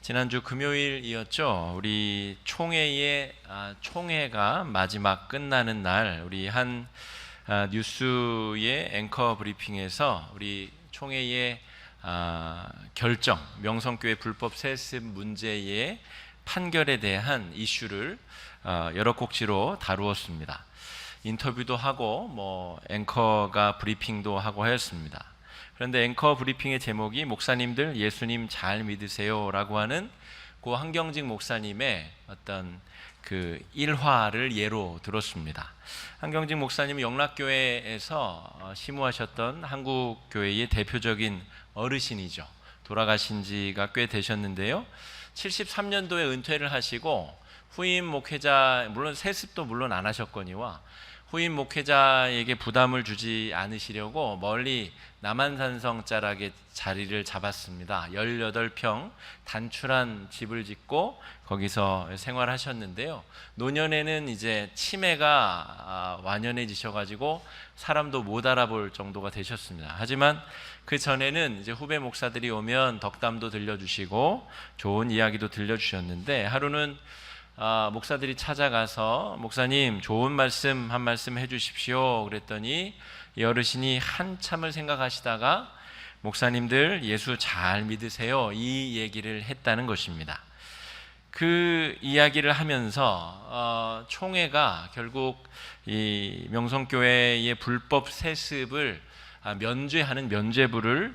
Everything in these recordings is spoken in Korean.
지난주 금요일이었죠. 우리 총회가 마지막 끝나는 날, 우리 한 뉴스의 앵커 브리핑에서 우리 총회의 결정, 명성교회 불법 세습 문제의 판결에 대한 이슈를 여러 꼭지로 다루었습니다. 인터뷰도 하고 앵커가 브리핑도 하고 하였습니다. 그런데 앵커 브리핑의 제목이 목사님들 예수님 잘 믿으세요라고 하는 고 한경직 목사님의 어떤 그 일화를 예로 들었습니다. 한경직 목사님은 영락교회에서 심우하셨던 한국교회의 대표적인 어르신이죠. 돌아가신 지가 꽤 되셨는데요. 73년도에 은퇴를 하시고 후임 목회자, 물론 세습도 물론 안 하셨거니와 후임 목회자에게 부담을 주지 않으시려고 멀리 남한산성 자락에 자리를 잡았습니다. 18평 단출한 집을 짓고 거기서 생활하셨는데요. 노년에는 이제 치매가 완연해지셔가지고 사람도 못 알아볼 정도가 되셨습니다. 하지만 그 전에는 이제 후배 목사들이 오면 덕담도 들려주시고 좋은 이야기도 들려주셨는데, 하루는 목사들이 찾아가서 목사님 좋은 말씀 한 말씀 해주십시오 그랬더니 이 어르신이 한참을 생각하시다가 목사님들 예수 잘 믿으세요 이 얘기를 했다는 것입니다. 그 이야기를 하면서 총회가 결국 이 명성교회의 불법 세습을 면죄하는 면죄부를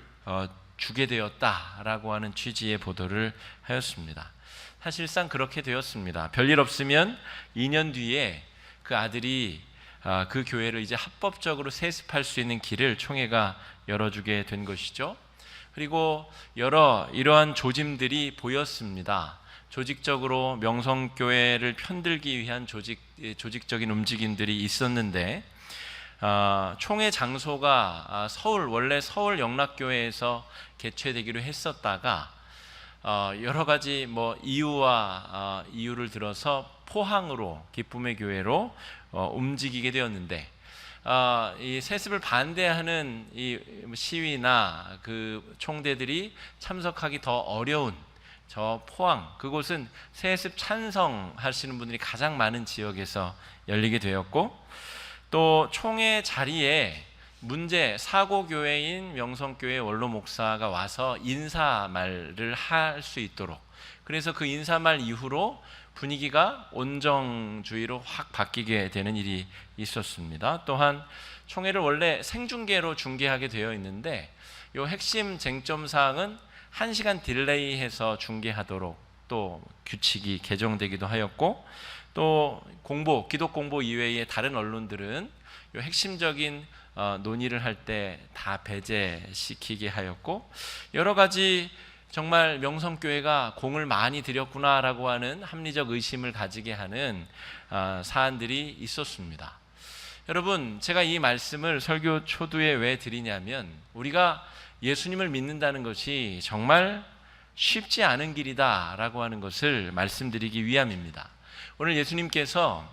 주게 되었다라고 하는 취지의 보도를 하였습니다. 사실상 그렇게 되었습니다. 별일 없으면 2년 뒤에 그 아들이 그 교회를 이제 합법적으로 세습할 수 있는 길을 총회가 열어주게 된 것이죠. 그리고 이러한 조짐들이 보였습니다. 조직적으로 명성교회를 편들기 위한 조직적인 움직임들이 있었는데, 총회 장소가 원래 서울 영락교회에서 개최되기로 했었다가 여러 가지 이유를 들어서 포항으로, 기쁨의 교회로 움직이게 되었는데, 이 세습을 반대하는 이 시위나 그 총대들이 참석하기 더 어려운 저 포항, 그곳은 세습 찬성하시는 분들이 가장 많은 지역에서 열리게 되었고, 또 총회 자리에 사고교회인 명성교회 원로 목사가 와서 인사말을 할 수 있도록, 그래서 그 인사말 이후로 분위기가 온정주의로 확 바뀌게 되는 일이 있었습니다. 또한 총회를 원래 생중계로 중계하게 되어 있는데 이 핵심 쟁점사항은 1시간 딜레이해서 중계하도록 또 규칙이 개정되기도 하였고, 또 기독공보 이외의 다른 언론들은 이 핵심적인 논의를 할 때 다 배제시키게 하였고, 여러 가지 정말 명성교회가 공을 많이 들였구나라고 하는 합리적 의심을 가지게 하는 사안들이 있었습니다. 여러분, 제가 이 말씀을 설교 초두에 왜 드리냐면, 우리가 예수님을 믿는다는 것이 정말 쉽지 않은 길이다라고 하는 것을 말씀드리기 위함입니다. 오늘 예수님께서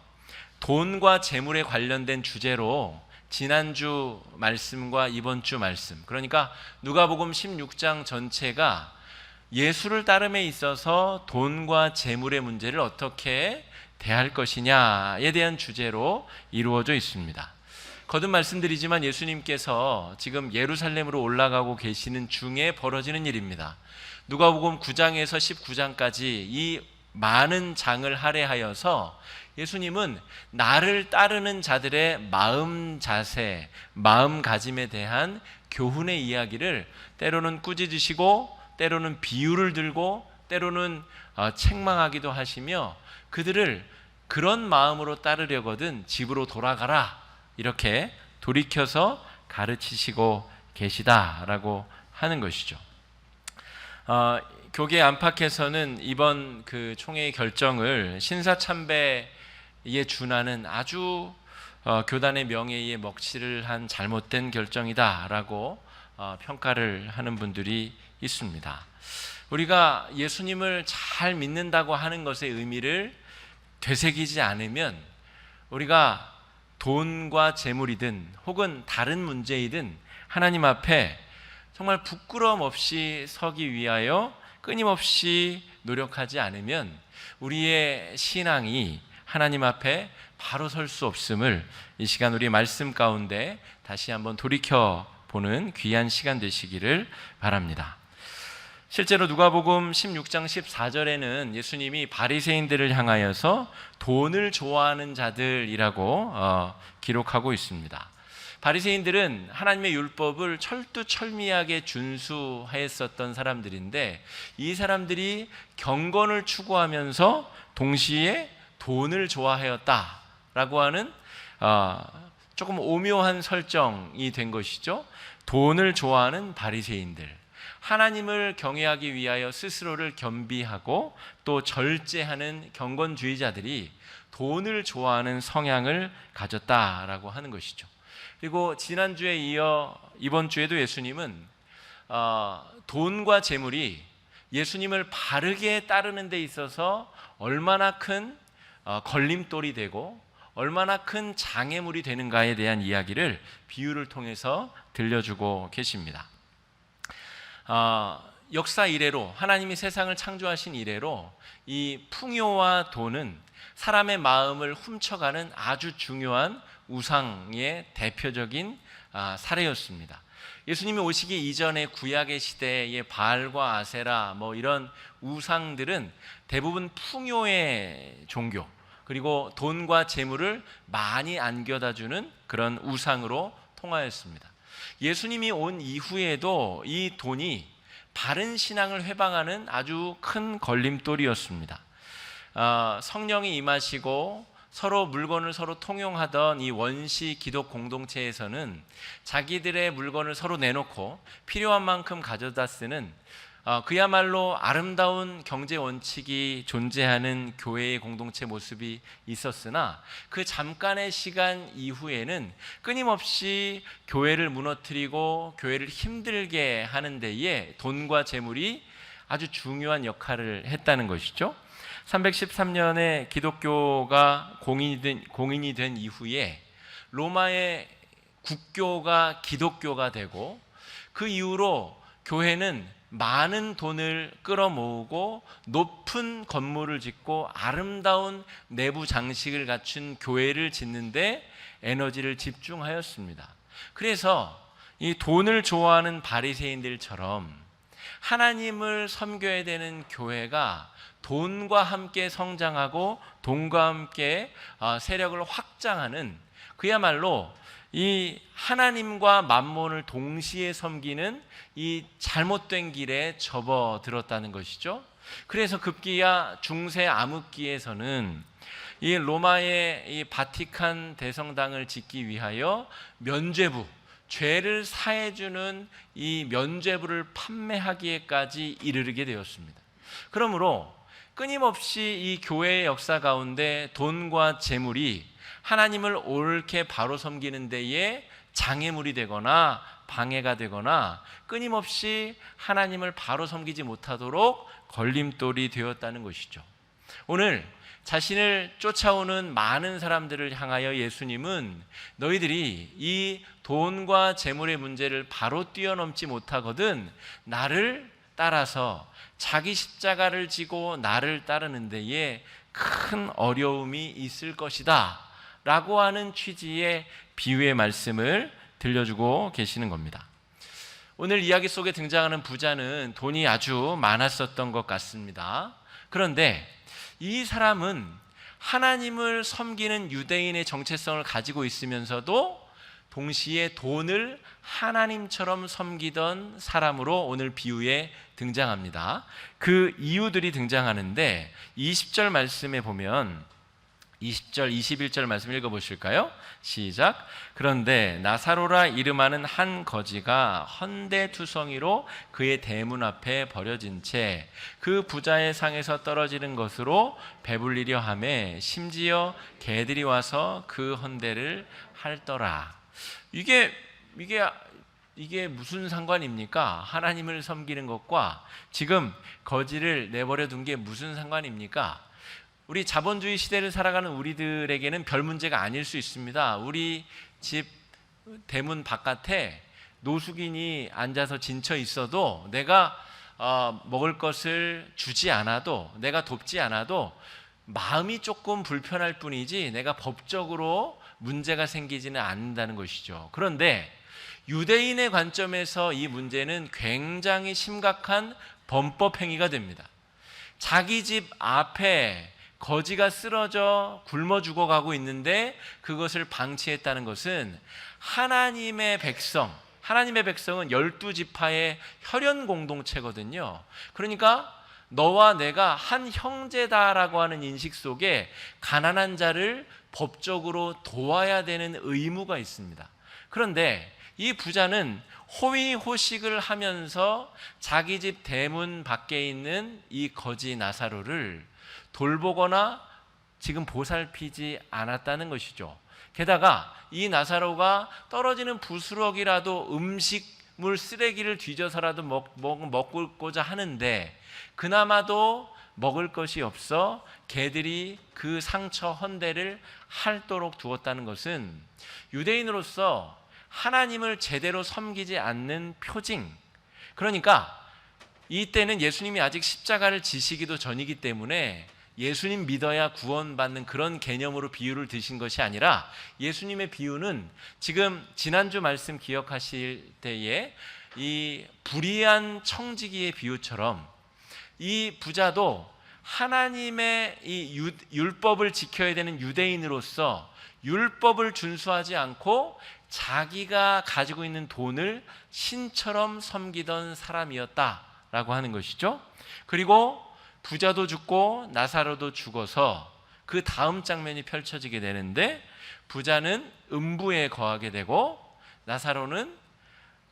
돈과 재물에 관련된 주제로 지난주 말씀과 이번 주 말씀, 그러니까 누가복음 16장 전체가 예수를 따름에 있어서 돈과 재물의 문제를 어떻게 대할 것이냐에 대한 주제로 이루어져 있습니다. 거듭 말씀드리지만 예수님께서 지금 예루살렘으로 올라가고 계시는 중에 벌어지는 일입니다. 누가복음 9장에서 19장까지 이 많은 장을 할애하여서 예수님은 나를 따르는 자들의 마음 자세, 마음가짐에 대한 교훈의 이야기를 때로는 꾸짖으시고, 때로는 비유를 들고, 때로는 책망하기도 하시며, 그들을 그런 마음으로 따르려거든 집으로 돌아가라, 이렇게 돌이켜서 가르치시고 계시다라고 하는 것이죠. 교계 안팎에서는 이번 그 총회의 결정을 신사참배에 준하는 아주 교단의 명예에 먹칠을 한 잘못된 결정이다라고 평가를 하는 분들이 있습니다. 우리가 예수님을 잘 믿는다고 하는 것의 의미를 되새기지 않으면 우리가 돈과 재물이든 혹은 다른 문제이든 하나님 앞에 정말 부끄러움 없이 서기 위하여 끊임없이 노력하지 않으면 우리의 신앙이 하나님 앞에 바로 설 수 없음을 이 시간 우리 말씀 가운데 다시 한번 돌이켜보는 귀한 시간 되시기를 바랍니다. 실제로 누가복음 16장 14절에는 예수님이 바리새인들을 향하여서 돈을 좋아하는 자들이라고 기록하고 있습니다. 바리새인들은 하나님의 율법을 철두철미하게 준수했었던 사람들인데, 이 사람들이 경건을 추구하면서 동시에 돈을 좋아하였다라고 하는 조금 오묘한 설정이 된 것이죠. 돈을 좋아하는 바리새인들, 하나님을 경외하기 위하여 스스로를 겸비하고 또 절제하는 경건주의자들이 돈을 좋아하는 성향을 가졌다라고 하는 것이죠. 그리고 지난주에 이어 이번 주에도 예수님은 돈과 재물이 예수님을 바르게 따르는 데 있어서 얼마나 큰 걸림돌이 되고 얼마나 큰 장애물이 되는가에 대한 이야기를 비유를 통해서 들려주고 계십니다. 역사 이래로, 하나님이 세상을 창조하신 이래로 이 풍요와 돈은 사람의 마음을 훔쳐가는 아주 중요한 우상의 대표적인 사례였습니다. 예수님이 오시기 이전의 구약의 시대의 바알과 아세라 이런 우상들은 대부분 풍요의 종교, 그리고 돈과 재물을 많이 안겨다주는 그런 우상으로 통하였습니다. 예수님이 온 이후에도 이 돈이 바른 신앙을 회방하는 아주 큰 걸림돌이었습니다. 성령이 임하시고 서로 물건을 서로 통용하던 이 원시 기독 공동체에서는 자기들의 물건을 서로 내놓고 필요한 만큼 가져다 쓰는 그야말로 아름다운 경제 원칙이 존재하는 교회의 공동체 모습이 있었으나, 그 잠깐의 시간 이후에는 끊임없이 교회를 무너뜨리고 교회를 힘들게 하는 데에 돈과 재물이 아주 중요한 역할을 했다는 것이죠. 313년에 기독교가 공인이 된 이후에 로마의 국교가 기독교가 되고, 그 이후로 교회는 많은 돈을 끌어모으고 높은 건물을 짓고 아름다운 내부 장식을 갖춘 교회를 짓는데 에너지를 집중하였습니다. 그래서 이 돈을 좋아하는 바리새인들처럼 하나님을 섬겨야 되는 교회가 돈과 함께 성장하고 돈과 함께 세력을 확장하는, 그야말로 이 하나님과 만몬을 동시에 섬기는 이 잘못된 길에 접어들었다는 것이죠. 그래서 급기야 중세 암흑기에서는 이 로마의 이 바티칸 대성당을 짓기 위하여 면죄부, 죄를 사해주는 이 면죄부를 판매하기에까지 이르게 되었습니다. 그러므로 끊임없이 이 교회의 역사 가운데 돈과 재물이 하나님을 옳게 바로 섬기는 데에 장애물이 되거나 방해가 되거나 끊임없이 하나님을 바로 섬기지 못하도록 걸림돌이 되었다는 것이죠. 오늘 자신을 쫓아오는 많은 사람들을 향하여 예수님은 너희들이 이 돈과 재물의 문제를 바로 뛰어넘지 못하거든 나를 따라서 자기 십자가를 지고 나를 따르는 데에 큰 어려움이 있을 것이다 라고 하는 취지의 비유의 말씀을 들려주고 계시는 겁니다. 오늘 이야기 속에 등장하는 부자는 돈이 아주 많았었던 것 같습니다. 그런데 이 사람은 하나님을 섬기는 유대인의 정체성을 가지고 있으면서도 동시에 돈을 하나님처럼 섬기던 사람으로 오늘 비유에 등장합니다. 그 이유들이 등장하는데 20절 말씀에 보면 20절, 21절 말씀 읽어보실까요? 시작. 그런데 나사로라 이름하는 한 거지가 헌대투성이로 그의 대문 앞에 버려진 채 그 부자의 상에서 떨어지는 것으로 배불리려 하매 심지어 개들이 와서 그 헌대를 핥더라. 이게 무슨 상관입니까? 하나님을 섬기는 것과 지금 거지를 내버려 둔 게 무슨 상관입니까? 우리 자본주의 시대를 살아가는 우리들에게는 별 문제가 아닐 수 있습니다. 우리 집 대문 바깥에 노숙인이 앉아서 진쳐 있어도 내가 먹을 것을 주지 않아도, 내가 돕지 않아도 마음이 조금 불편할 뿐이지 내가 법적으로 문제가 생기지는 않는다는 것이죠. 그런데 유대인의 관점에서 이 문제는 굉장히 심각한 범법 행위가 됩니다. 자기 집 앞에 거지가 쓰러져 굶어 죽어가고 있는데 그것을 방치했다는 것은 하나님의 백성은 12지파의 혈연 공동체거든요. 그러니까 너와 내가 한 형제다라고 하는 인식 속에 가난한 자를 법적으로 도와야 되는 의무가 있습니다. 그런데 이 부자는 호의호식을 하면서 자기 집 대문 밖에 있는 이 거지 나사로를 돌보거나 지금 보살피지 않았다는 것이죠. 게다가 이 나사로가 떨어지는 부스러기라도 음식물 쓰레기를 뒤져서라도 먹고자 하는데 그나마도 먹을 것이 없어 개들이 그 상처 헌대를 핥도록 두었다는 것은 유대인으로서 하나님을 제대로 섬기지 않는 표징, 그러니까 이때는 예수님이 아직 십자가를 지시기도 전이기 때문에 예수님 믿어야 구원받는 그런 개념으로 비유를 드신 것이 아니라 예수님의 비유는 지금 지난주 말씀 기억하실 때에 이 불의한 청지기의 비유처럼 이 부자도 하나님의 이 율법을 지켜야 되는 유대인으로서 율법을 준수하지 않고 자기가 가지고 있는 돈을 신처럼 섬기던 사람이었다라고 하는 것이죠. 그리고 부자도 죽고 나사로도 죽어서 그 다음 장면이 펼쳐지게 되는데 부자는 음부에 거하게 되고 나사로는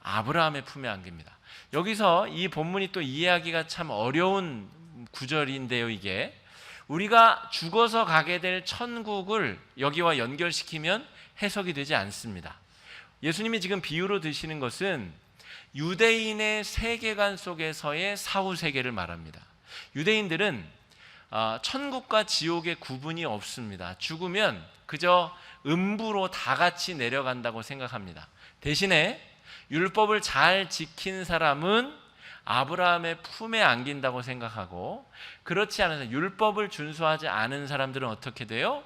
아브라함의 품에 안깁니다. 여기서 이 본문이 또 이해하기가 참 어려운 구절인데요. 이게 우리가 죽어서 가게 될 천국을 여기와 연결시키면 해석이 되지 않습니다. 예수님이 지금 비유로 드시는 것은 유대인의 세계관 속에서의 사후세계를 말합니다. 유대인들은 천국과 지옥의 구분이 없습니다. 죽으면 그저 음부로 다 같이 내려간다고 생각합니다. 대신에 율법을 잘 지킨 사람은 아브라함의 품에 안긴다고 생각하고, 그렇지 않은 율법을 준수하지 않은 사람들은 어떻게 돼요?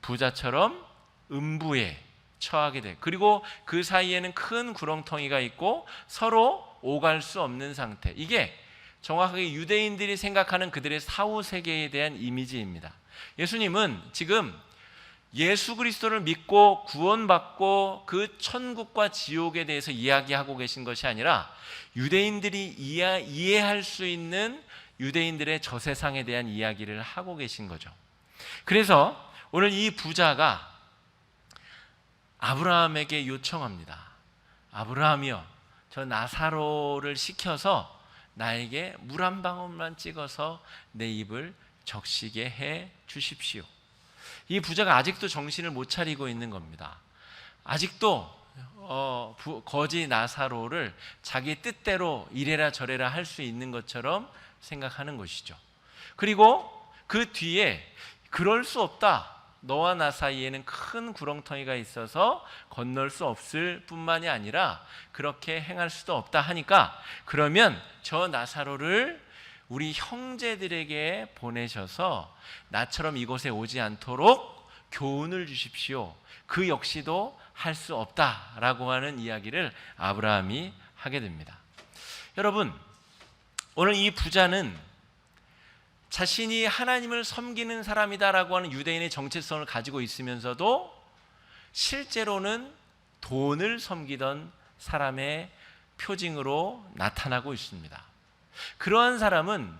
부자처럼 음부에 처하게 돼요. 그리고 그 사이에는 큰 구렁텅이가 있고 서로 오갈 수 없는 상태. 이게 정확하게 유대인들이 생각하는 그들의 사후세계에 대한 이미지입니다. 예수님은 지금 예수 그리스도를 믿고 구원받고 그 천국과 지옥에 대해서 이야기하고 계신 것이 아니라 유대인들이 이해할 수 있는 유대인들의 저 세상에 대한 이야기를 하고 계신 거죠. 그래서 오늘 이 부자가 아브라함에게 요청합니다. 아브라함이여, 저 나사로를 시켜서 나에게 물 한 방울만 찍어서 내 입을 적시게 해 주십시오. 이 부자가 아직도 정신을 못 차리고 있는 겁니다. 아직도 거지 나사로를 자기 뜻대로 이래라 저래라 할 수 있는 것처럼 생각하는 것이죠. 그리고 그 뒤에 그럴 수 없다. 너와 나 사이에는 큰 구렁텅이가 있어서 건널 수 없을 뿐만이 아니라 그렇게 행할 수도 없다 하니까, 그러면 저 나사로를 우리 형제들에게 보내셔서 나처럼 이곳에 오지 않도록 교훈을 주십시오. 그 역시도 할 수 없다라고 하는 이야기를 아브라함이 하게 됩니다. 여러분, 오늘 이 부자는 자신이 하나님을 섬기는 사람이다라고 하는 유대인의 정체성을 가지고 있으면서도 실제로는 돈을 섬기던 사람의 표징으로 나타나고 있습니다. 그러한 사람은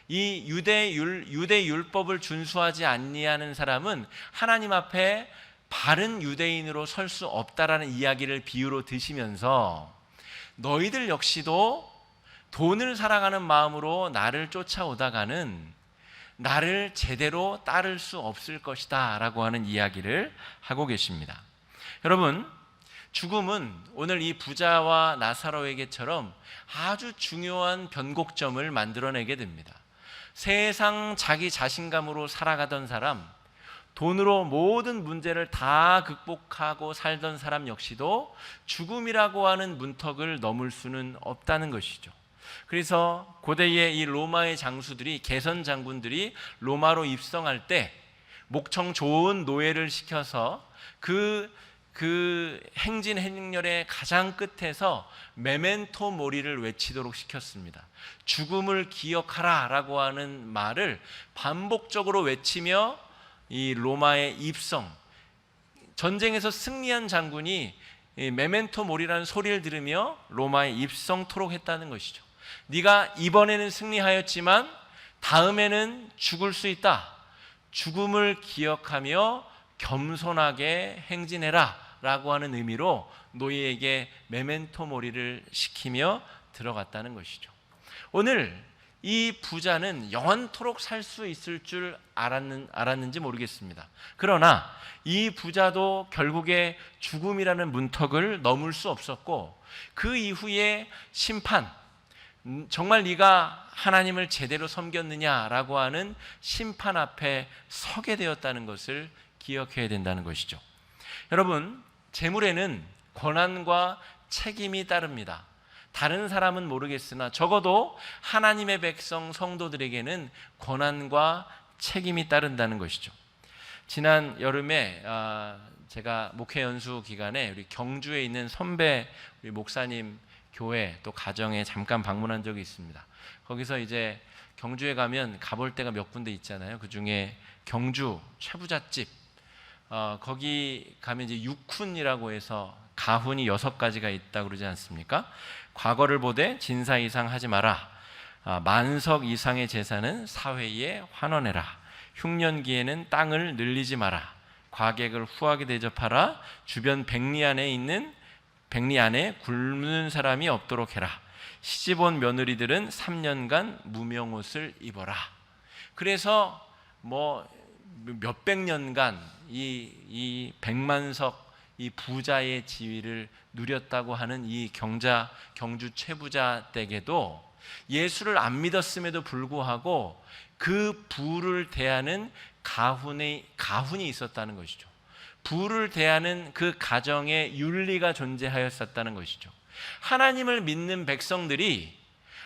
이 유대 율법을 준수하지 아니하는 사람은 하나님 앞에 바른 유대인으로 설 수 없다라는 이야기를 비유로 드시면서 너희들 역시도 돈을 사랑하는 마음으로 나를 쫓아오다가는 나를 제대로 따를 수 없을 것이다 라고 하는 이야기를 하고 계십니다. 여러분, 죽음은 오늘 이 부자와 나사로에게처럼 아주 중요한 변곡점을 만들어내게 됩니다. 세상 자기 자신감으로 살아가던 사람, 돈으로 모든 문제를 다 극복하고 살던 사람 역시도 죽음이라고 하는 문턱을 넘을 수는 없다는 것이죠. 그래서 고대의 이 로마의 장수들이, 개선 장군들이 로마로 입성할 때 목청 좋은 노예를 시켜서 그 행진 행렬의 가장 끝에서 메멘토 모리를 외치도록 시켰습니다. 죽음을 기억하라 라고 하는 말을 반복적으로 외치며 이 로마의 입성, 전쟁에서 승리한 장군이 이 메멘토 모리라는 소리를 들으며 로마에 입성토록 했다는 것이죠. 네가 이번에는 승리하였지만 다음에는 죽을 수 있다. 죽음을 기억하며 겸손하게 행진해라 라고 하는 의미로 노예에게 메멘토 모리를 시키며 들어갔다는 것이죠. 오늘 이 부자는 영원토록 살 수 있을 줄 알았는지 모르겠습니다. 그러나 이 부자도 결국에 죽음이라는 문턱을 넘을 수 없었고, 그 이후에 심판, 정말 네가 하나님을 제대로 섬겼느냐라고 하는 심판 앞에 서게 되었다는 것을 기억해야 된다는 것이죠. 여러분, 재물에는 권한과 책임이 따릅니다. 다른 사람은 모르겠으나 적어도 하나님의 백성 성도들에게는 권한과 책임이 따른다는 것이죠. 지난 여름에 제가 목회 연수 기간에 우리 경주에 있는 선배 우리 목사님 교회 또 가정에 잠깐 방문한 적이 있습니다. 거기서 이제 경주에 가면 가볼 데가 몇 군데 있잖아요. 그 중에 경주 최부잣집, 거기 가면 이제 육훈이라고 해서 가훈이 6가지가 있다고 그러지 않습니까? 과거를 보되 진사 이상 하지 마라. 만석 이상의 재산은 사회에 환원해라. 흉년기에는 땅을 늘리지 마라. 과객을 후하게 대접하라. 주변 백리 안에 굶는 사람이 없도록 해라. 시집온 며느리들은 3년간 무명옷을 입어라. 그래서 뭐 몇백 년간 이 백만석 이 부자의 지위를 누렸다고 하는 이 경주 최부자 댁에도 예수를 안 믿었음에도 불구하고 그 부를 대하는 가훈이 있었다는 것이죠. 부를 대하는 그 가정에 윤리가 존재하였었다는 것이죠. 하나님을 믿는 백성들이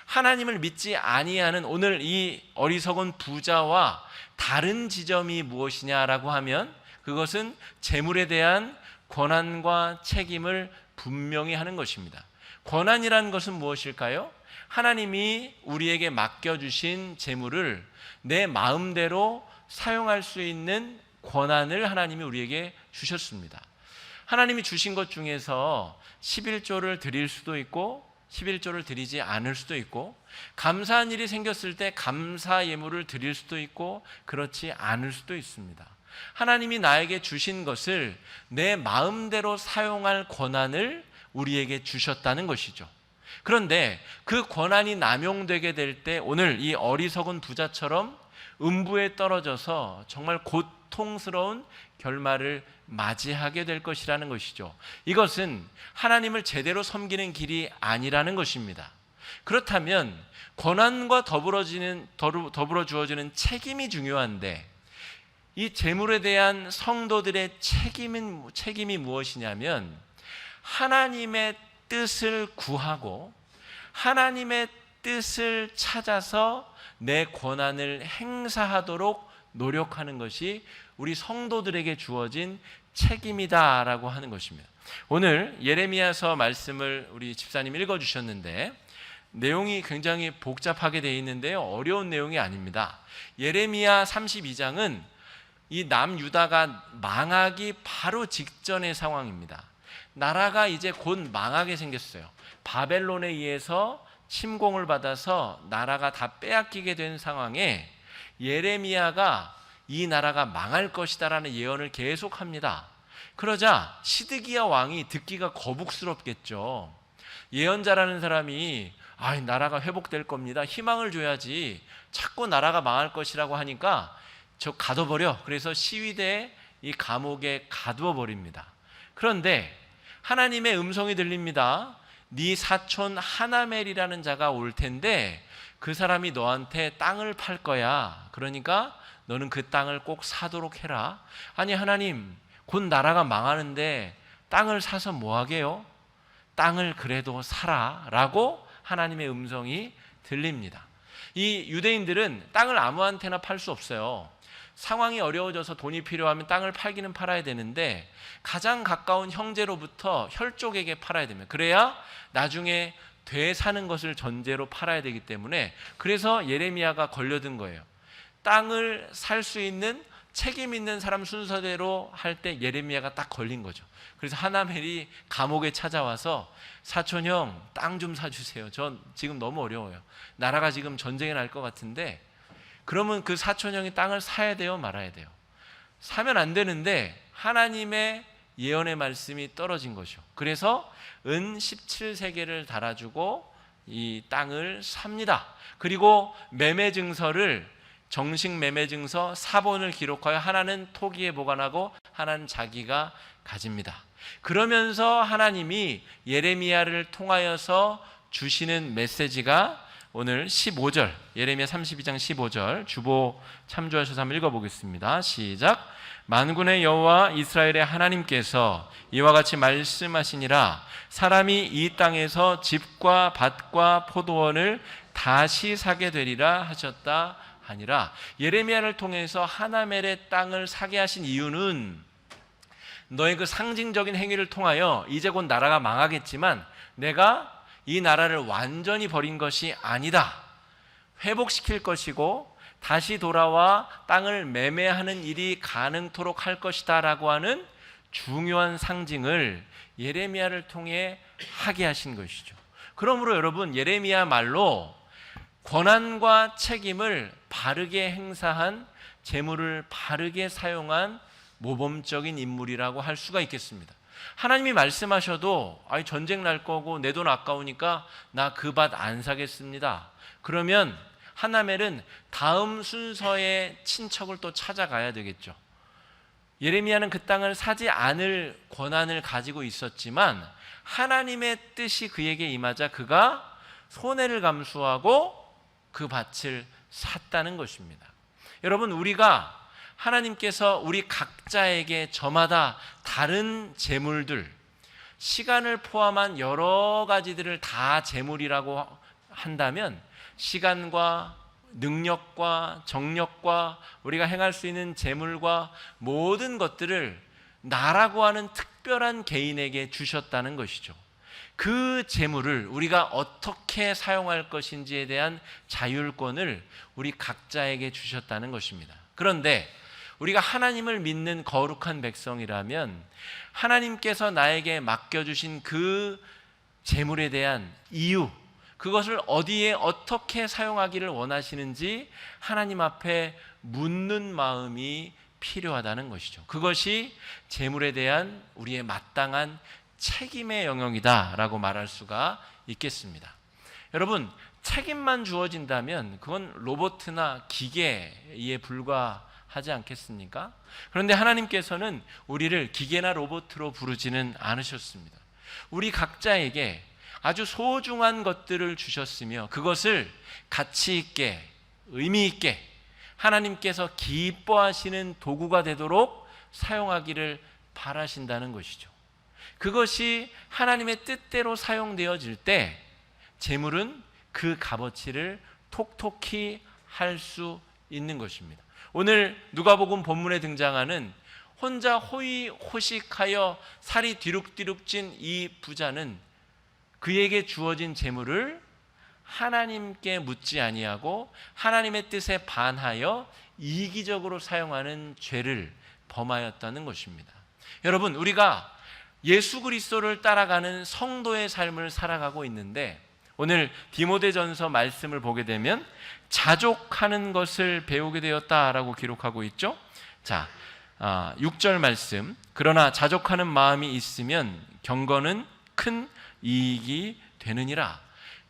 하나님을 믿지 아니하는 오늘 이 어리석은 부자와 다른 지점이 무엇이냐라고 하면 그것은 재물에 대한 권한과 책임을 분명히 하는 것입니다. 권한이라는 것은 무엇일까요? 하나님이 우리에게 맡겨주신 재물을 내 마음대로 사용할 수 있는 권한을 하나님이 우리에게 주셨습니다. 하나님이 주신 것 중에서 11조를 드릴 수도 있고 11조를 드리지 않을 수도 있고, 감사한 일이 생겼을 때 감사 예물을 드릴 수도 있고 그렇지 않을 수도 있습니다. 하나님이 나에게 주신 것을 내 마음대로 사용할 권한을 우리에게 주셨다는 것이죠. 그런데 그 권한이 남용되게 될 때 오늘 이 어리석은 부자처럼 음부에 떨어져서 정말 고통스러운 결말을 맞이하게 될 것이라는 것이죠. 이것은 하나님을 제대로 섬기는 길이 아니라는 것입니다. 그렇다면 권한과 더불어 주어지는 책임이 중요한데, 이 재물에 대한 성도들의 책임이 무엇이냐면 하나님의 뜻을 구하고 하나님의 뜻을 찾아서 내 권한을 행사하도록 노력하는 것이 우리 성도들에게 주어진 책임이다라고 하는 것입니다. 오늘 예레미야서 말씀을 우리 집사님 읽어주셨는데 내용이 굉장히 복잡하게 되어 있는데요, 어려운 내용이 아닙니다. 예레미야 32장은 이 남유다가 망하기 바로 직전의 상황입니다. 나라가 이제 곧 망하게 생겼어요. 바벨론에 의해서 침공을 받아서 나라가 다 빼앗기게 된 상황에 예레미야가 이 나라가 망할 것이다라는 예언을 계속합니다. 그러자 시드기야 왕이 듣기가 거북스럽겠죠. 예언자라는 사람이 나라가 회복될 겁니다, 희망을 줘야지, 자꾸 나라가 망할 것이라고 하니까 저 가둬버려. 그래서 시위대에 이 감옥에 가두어 버립니다. 그런데 하나님의 음성이 들립니다. 네 사촌 하나멜이라는 자가 올 텐데 그 사람이 너한테 땅을 팔 거야. 그러니까 너는 그 땅을 꼭 사도록 해라. 아니 하나님, 곧 나라가 망하는데 땅을 사서 뭐 하게요? 땅을 그래도 사라 라고 하나님의 음성이 들립니다. 이 유대인들은 땅을 아무한테나 팔 수 없어요. 상황이 어려워져서 돈이 필요하면 땅을 팔기는 팔아야 되는데 가장 가까운 형제로부터 혈족에게 팔아야 됩니다. 그래야 나중에 되사는 것을 전제로 팔아야 되기 때문에, 그래서 예레미야가 걸려든 거예요. 땅을 살 수 있는 책임 있는 사람 순서대로 할 때 예레미야가 딱 걸린 거죠. 그래서 하나멜이 감옥에 찾아와서 사촌 형, 땅 좀 사주세요. 전 지금 너무 어려워요. 나라가 지금 전쟁이 날 것 같은데. 그러면 그 사촌 형이 땅을 사야 돼요, 말아야 돼요? 사면 안 되는데 하나님의 예언의 말씀이 떨어진 거죠. 그래서 은 17세겔을 달아주고 이 땅을 삽니다. 그리고 매매 증서를, 정식 매매 증서 사본을 기록하여 하나는 토기에 보관하고 하나는 자기가 가집니다. 그러면서 하나님이 예레미야를 통하여서 주시는 메시지가 오늘 15절, 예레미야 32장 15절, 주보 참조하셔서 한번 읽어보겠습니다. 시작. 만군의 여호와 이스라엘의 하나님께서 이와 같이 말씀하시니라. 사람이 이 땅에서 집과 밭과 포도원을 다시 사게 되리라 하셨다 하니라. 예레미야를 통해서 하나멜의 땅을 사게 하신 이유는 너의 그 상징적인 행위를 통하여 이제 곧 나라가 망하겠지만 내가 이 나라를 완전히 버린 것이 아니다. 회복시킬 것이고 다시 돌아와 땅을 매매하는 일이 가능토록 할 것이다 라고 하는 중요한 상징을 예레미야를 통해 하게 하신 것이죠. 그러므로 여러분, 예레미야 말로 권한과 책임을 바르게 행사한, 재물을 바르게 사용한 모범적인 인물이라고 할 수가 있겠습니다. 하나님이 말씀하셔도 전쟁 날 거고 내 돈 아까우니까 나 그 밭 안 사겠습니다. 그러면 하나멜은 다음 순서의 친척을 또 찾아가야 되겠죠. 예레미야는 그 땅을 사지 않을 권한을 가지고 있었지만 하나님의 뜻이 그에게 임하자 그가 손해를 감수하고 그 밭을 샀다는 것입니다. 여러분, 우리가 하나님께서 우리 각자에게 저마다 다른 재물들, 시간을 포함한 여러 가지들을 다 재물이라고 한다면 시간과 능력과 정력과 우리가 행할 수 있는 재물과 모든 것들을 나라고 하는 특별한 개인에게 주셨다는 것이죠. 그 재물을 우리가 어떻게 사용할 것인지에 대한 자율권을 우리 각자에게 주셨다는 것입니다. 그런데 우리가 하나님을 믿는 거룩한 백성이라면 하나님께서 나에게 맡겨주신 그 재물에 대한 이유, 그것을 어디에 어떻게 사용하기를 원하시는지 하나님 앞에 묻는 마음이 필요하다는 것이죠. 그것이 재물에 대한 우리의 마땅한 책임의 영역이다라고 말할 수가 있겠습니다. 여러분, 책임만 주어진다면 그건 로봇이나 기계에 불과하지 않겠습니까? 그런데 하나님께서는 우리를 기계나 로봇으로 부르지는 않으셨습니다. 우리 각자에게 아주 소중한 것들을 주셨으며 그것을 가치 있게, 의미 있게 하나님께서 기뻐하시는 도구가 되도록 사용하기를 바라신다는 것이죠. 그것이 하나님의 뜻대로 사용되어질 때 재물은 그 값어치를 톡톡히 할 수 있는 것입니다. 오늘 누가복음 본문에 등장하는 혼자 호의호식하여 살이 뒤룩뒤룩 찐 이 부자는 그에게 주어진 재물을 하나님께 묻지 아니하고 하나님의 뜻에 반하여 이기적으로 사용하는 죄를 범하였다는 것입니다. 여러분, 우리가 예수 그리스도를 따라가는 성도의 삶을 살아가고 있는데 오늘 디모데전서 말씀을 보게 되면 자족하는 것을 배우게 되었다라고 기록하고 있죠. 자, 6절 말씀. 그러나 자족하는 마음이 있으면 경건은 큰 이익이 되느니라.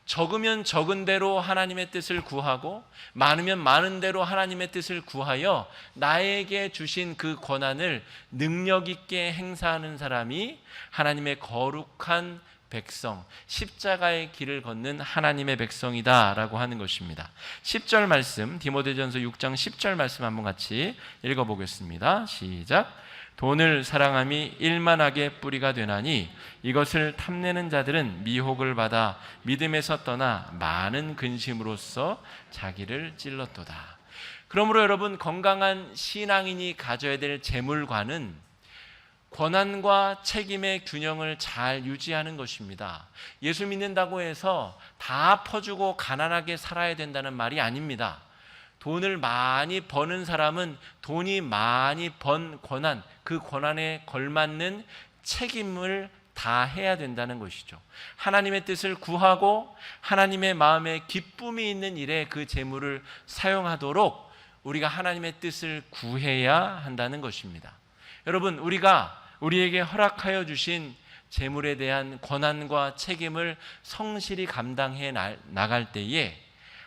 적으면 적은 대로 하나님의 뜻을 구하고 많으면 많은 대로 하나님의 뜻을 구하여 나에게 주신 그 권한을 능력 있게 행사하는 사람이 하나님의 거룩한 백성, 십자가의 길을 걷는 하나님의 백성이다라고 하는 것입니다. 10절 말씀, 디모데전서 6장 10절 말씀 한번 같이 읽어보겠습니다. 시작. 돈을 사랑함이 일만하게 뿌리가 되나니 이것을 탐내는 자들은 미혹을 받아 믿음에서 떠나 많은 근심으로써 자기를 찔렀도다. 그러므로 여러분, 건강한 신앙인이 가져야 될 재물관은 권한과 책임의 균형을 잘 유지하는 것입니다. 예수 믿는다고 해서 다 퍼주고 가난하게 살아야 된다는 말이 아닙니다. 돈을 많이 버는 사람은 돈이 많이 번 권한, 그 권한에 걸맞는 책임을 다 해야 된다는 것이죠. 하나님의 뜻을 구하고 하나님의 마음에 기쁨이 있는 일에 그 재물을 사용하도록 우리가 하나님의 뜻을 구해야 한다는 것입니다. 여러분, 우리에게 허락하여 주신 재물에 대한 권한과 책임을 성실히 감당해 나갈 때에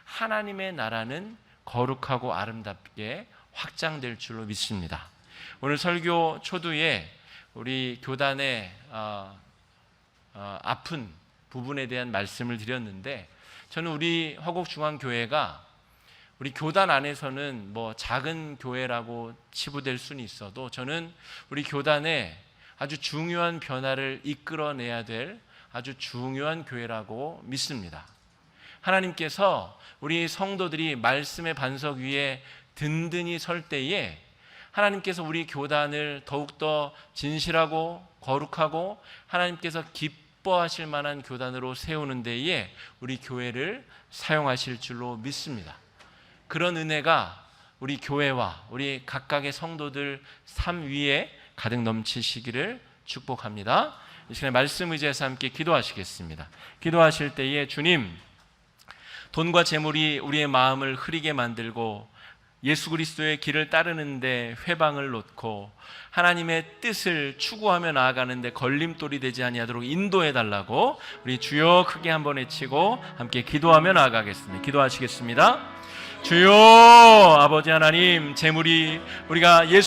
하나님의 나라는 거룩하고 아름답게 확장될 줄로 믿습니다. 오늘 설교 초두에 우리 교단의 아픈 부분에 대한 말씀을 드렸는데, 저는 우리 화곡중앙교회가 우리 교단 안에서는 뭐 작은 교회라고 치부될 수는 있어도 저는 우리 교단에 아주 중요한 변화를 이끌어내야 될 아주 중요한 교회라고 믿습니다. 하나님께서 우리 성도들이 말씀의 반석 위에 든든히 설 때에 하나님께서 우리 교단을 더욱더 진실하고 거룩하고 하나님께서 기뻐하실 만한 교단으로 세우는 데에 우리 교회를 사용하실 줄로 믿습니다. 그런 은혜가 우리 교회와 우리 각각의 성도들 삶 위에 가득 넘치시기를 축복합니다. 이 시간에 말씀 의지해서 함께 기도하시겠습니다. 기도하실 때에 주님, 돈과 재물이 우리의 마음을 흐리게 만들고 예수 그리스도의 길을 따르는데 회방을 놓고 하나님의 뜻을 추구하며 나아가는데 걸림돌이 되지 아니하도록 인도해 달라고 우리 주여 크게 한번 외치고 함께 기도하며 나아가겠습니다. 기도하시겠습니다. 주여, 아버지 하나님, 재물이 우리가 예수